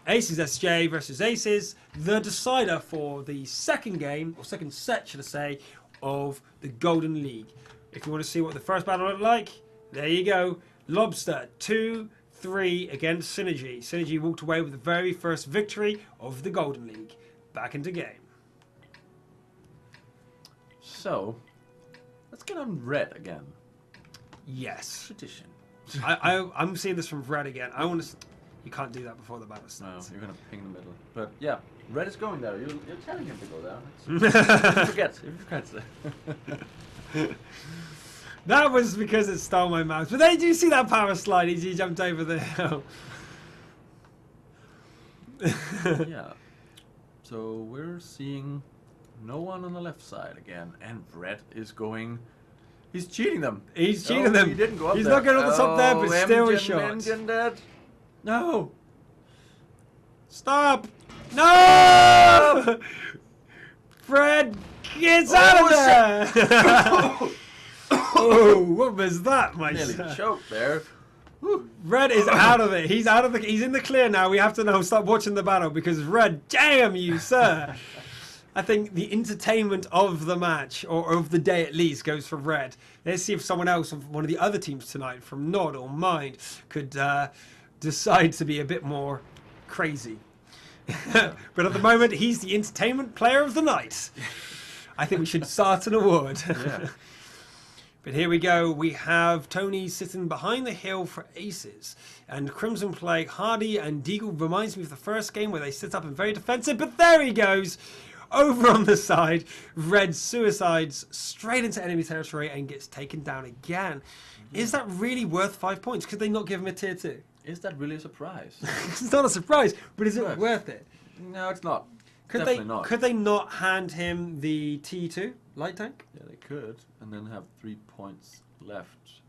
ACES SJ versus ACES, the decider for the second game, or second set, should I say, of the Golden League. If you want to see what the first battle looked like, there you go. Lobster 2-3 against Synergy. Synergy walked away with the very first victory of the Golden League. Back into game. So, let's get on red again. Yes. Tradition. I'm seeing this from red again. I want to... You can't do that before the battle No, starts. you're gonna ping the middle. But yeah, red is going there. You're telling him to go there. He forgets. He forgets. That was because it stole my mouse. But then you see that power slide. He jumped over the hill. Yeah. So we're seeing no one on the left side again, and red is going. He's cheating them. He's cheating them. He didn't go up He's there. not going on the top there, but still a Engine, shot. Engine dead. No. Stop! No! Fred gets out of there! Oh, what was that, my Nearly son? choked there. Whew. Red is out of it. He's out of the. He's in the clear now. We have to now stop watching the battle because Red, damn you, sir. I think the entertainment of the match, or of the day at least, goes for Red. Let's see if someone else from one of the other teams tonight, from Nod or Mind, could decide to be a bit more crazy. But at the moment, he's the entertainment player of the night. I think we should start an award. Yeah. But here we go. We have Tony sitting behind the hill for Aces. And Crimson Plague, Hardy and Deagle reminds me of the first game where they sit up and very defensive. But there he goes. Over on the side, Red suicides straight into enemy territory and gets taken down again. Is that really worth 5 points? Could they not give him a tier 2? Is that really a surprise? It's not a surprise, but is it Yes. worth it? No, it's not. Could Definitely not. Could they not hand him the T2 light tank? Yeah, they could, and then have 3 points left,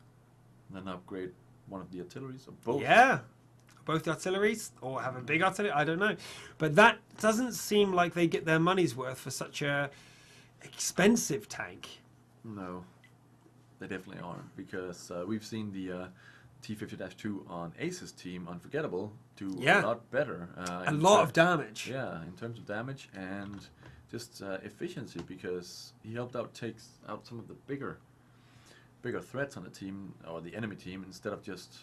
and then upgrade one of the artilleries, or both. Yeah. Both the artilleries, or have a big artillery, I don't know. But that doesn't seem like they get their money's worth for such a expensive tank. No, they definitely aren't, because we've seen the T50-2 on ACES team, Unforgettable, do a lot better. A lot of damage. Yeah, in terms of damage and just efficiency, because he helped out takes out some of the bigger threats on the team, or the enemy team, instead of just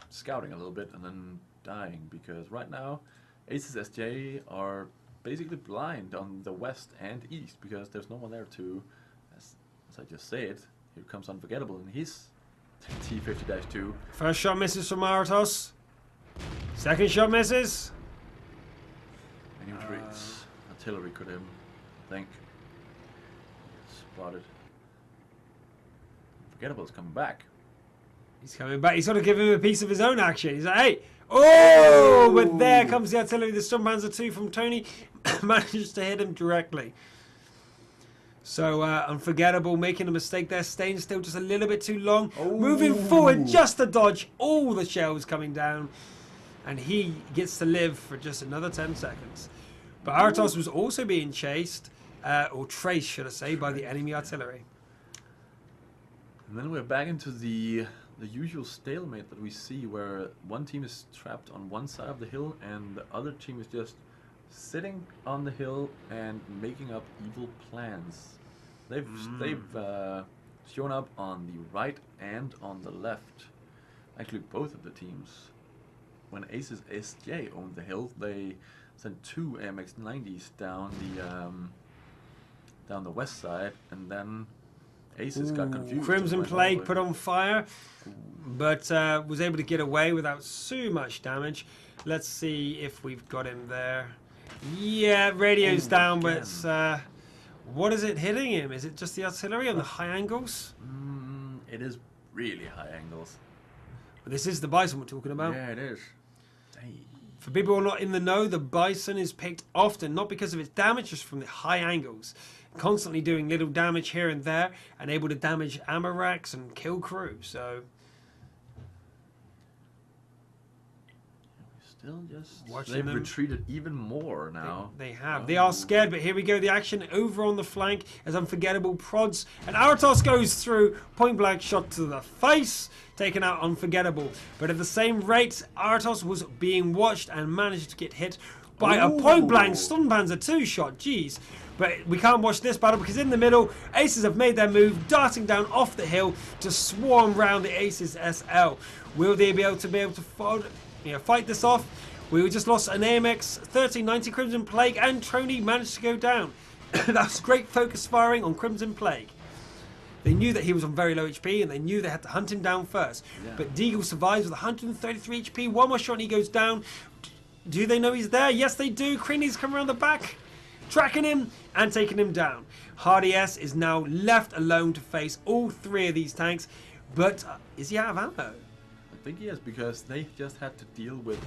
scouting a little bit and then dying, because right now ACES SJ are basically blind on the west and east, because there's no one there to, as I just said, here comes Unforgettable and his T50-2. First shot misses from Maratos. Second shot misses. And he was artillery could him, I think. Spotted. Unforgettable's coming back. He's coming back. He's got to give him a piece of his own action. He's like, hey, oh, but there comes the artillery. The Stunpanzer 2 from Tony manages to hit him directly. So Unforgettable making a mistake there, staying still just a little bit too long. Moving forward just to dodge all the shells coming down. And he gets to live for just another 10 seconds. But Aratos was also being chased, or traced, should I say, by the enemy artillery. And then we're back into the usual stalemate that we see, where one team is trapped on one side of the hill and the other team is just sitting on the hill and making up evil plans. They've shown up on the right and on the left. Actually, both of the teams. When ACES SJ owned the hill, they sent 2 AMX-90s down the west side, and then ACES got confused. Crimson Plague put on fire, but was able to get away without too much damage. Let's see if we've got him there. Yeah, radio's down, but what is it hitting him? Is it just the artillery on the high angles? It is really high angles. But this is the Bison we're talking about. Yeah, it is. Hey. For people who are not in the know, the Bison is picked often, not because of its damage, just from the high angles. Constantly doing little damage here and there, and able to damage ammo racks and kill crew, so... Still just... Watching they've them. retreated even more now. They have. They are scared, but here we go. The action over on the flank as Unforgettable prods. And Aratos goes through. Point blank shot to the face. Taken out Unforgettable. But at the same rate, Aratos was being watched and managed to get hit by a point blank Stunpanzer 2 shot. Jeez. But we can't watch this battle because in the middle, Aces have made their move, darting down off the hill to swarm round the Aces SL. Will they be able to fight this off? We just lost an AMX 1390 Crimson Plague, and Troney managed to go down. That's great focus firing on Crimson Plague. They knew that he was on very low HP, and they knew they had to hunt him down first. Yeah. But Deagle survives with 133 HP. One more shot and he goes down. Do they know he's there? Yes, they do. Creany's come around the back, tracking him and taking him down. Hardy S is now left alone to face all three of these tanks. But is he out of ammo? I think he is, because they just had to deal with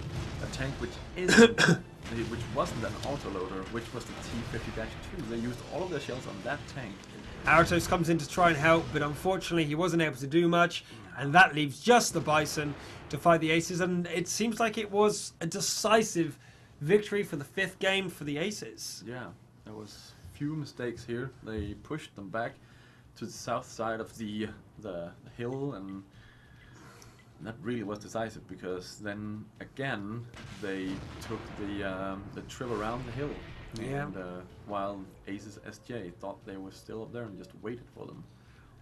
a tank which isn't, which wasn't an autoloader, which was the T-50-2. They used all of their shells on that tank. Aratos comes in to try and help, but unfortunately he wasn't able to do much, and that leaves just the Bison to fight the Aces, and it seems like it was a decisive victory for the 5th game for the Aces. Yeah, there was few mistakes here. They pushed them back to the south side of the hill, and that really was decisive, because then again they took the trip around the hill. Yeah. And while ACES SJ thought they were still up there and just waited for them.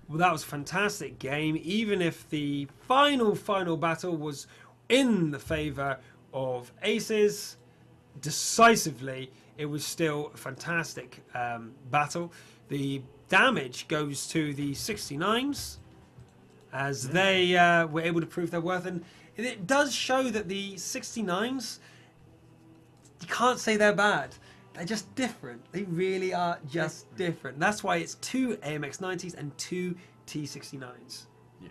Well, that was a fantastic game. Even if the final battle was in the favour of Aces, decisively, it was still a fantastic battle. The damage goes to the 69s as they were able to prove their worth. And it does show that the 69s, you can't say they're bad. They're just different. They really are just different. That's why it's 2 AMX 90s and 2 T69s. Yeah.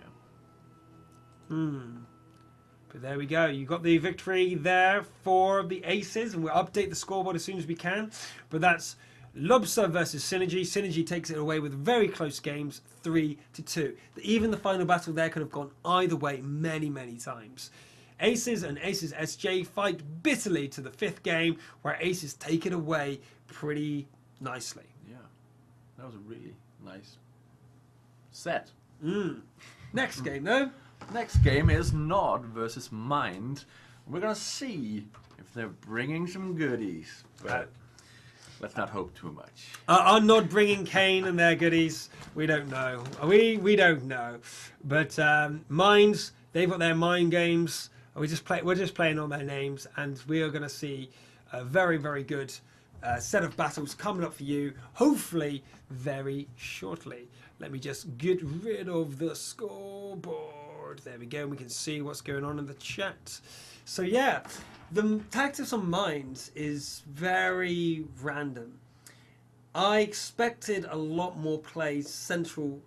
But there we go. You got the victory there for the Aces, and we'll update the scoreboard as soon as we can. But that's Lobster versus Synergy. Synergy takes it away with very close games, 3-2. Even the final battle there could have gone either way many, many times. Aces and Aces SJ fight bitterly to the 5th game, where Aces take it away pretty nicely. Yeah, that was a really nice set. Next game, though. Next game is Nod versus Mind. We're gonna see if they're bringing some goodies, but let's not hope too much. Are Nod bringing Kane and their goodies? We don't know. We don't know. But Minds, they've got their mind games. We're just playing on their names, and we are going to see a very, very good set of battles coming up for you, hopefully very shortly. Let me just get rid of the scoreboard. There we go. We can see what's going on in the chat. So yeah, the tactics on Minds is very random. I expected a lot more plays central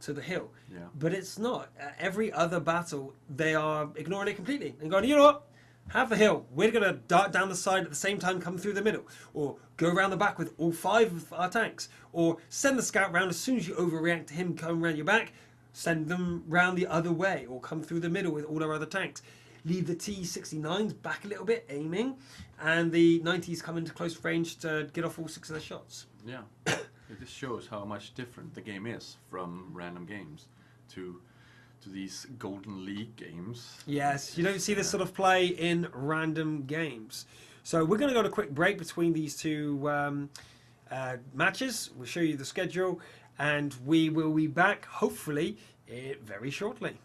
to the hill, but it's not. Every other battle, they are ignoring it completely and going, you know what, have the hill, we're going to dart down the side at the same time, come through the middle, or go around the back with all 5 of our tanks, or send the scout round as soon as you overreact to him, come around your back, send them round the other way, or come through the middle with all our other tanks. Leave the T69s back a little bit, aiming, and the 90s come into close range to get off all 6 of their shots. Yeah. It just shows how much different the game is from random games to these Golden League games. Yes, you don't see this sort of play in random games. So we're going to go to a quick break between these 2 matches. We'll show you the schedule, and we will be back, hopefully, very shortly.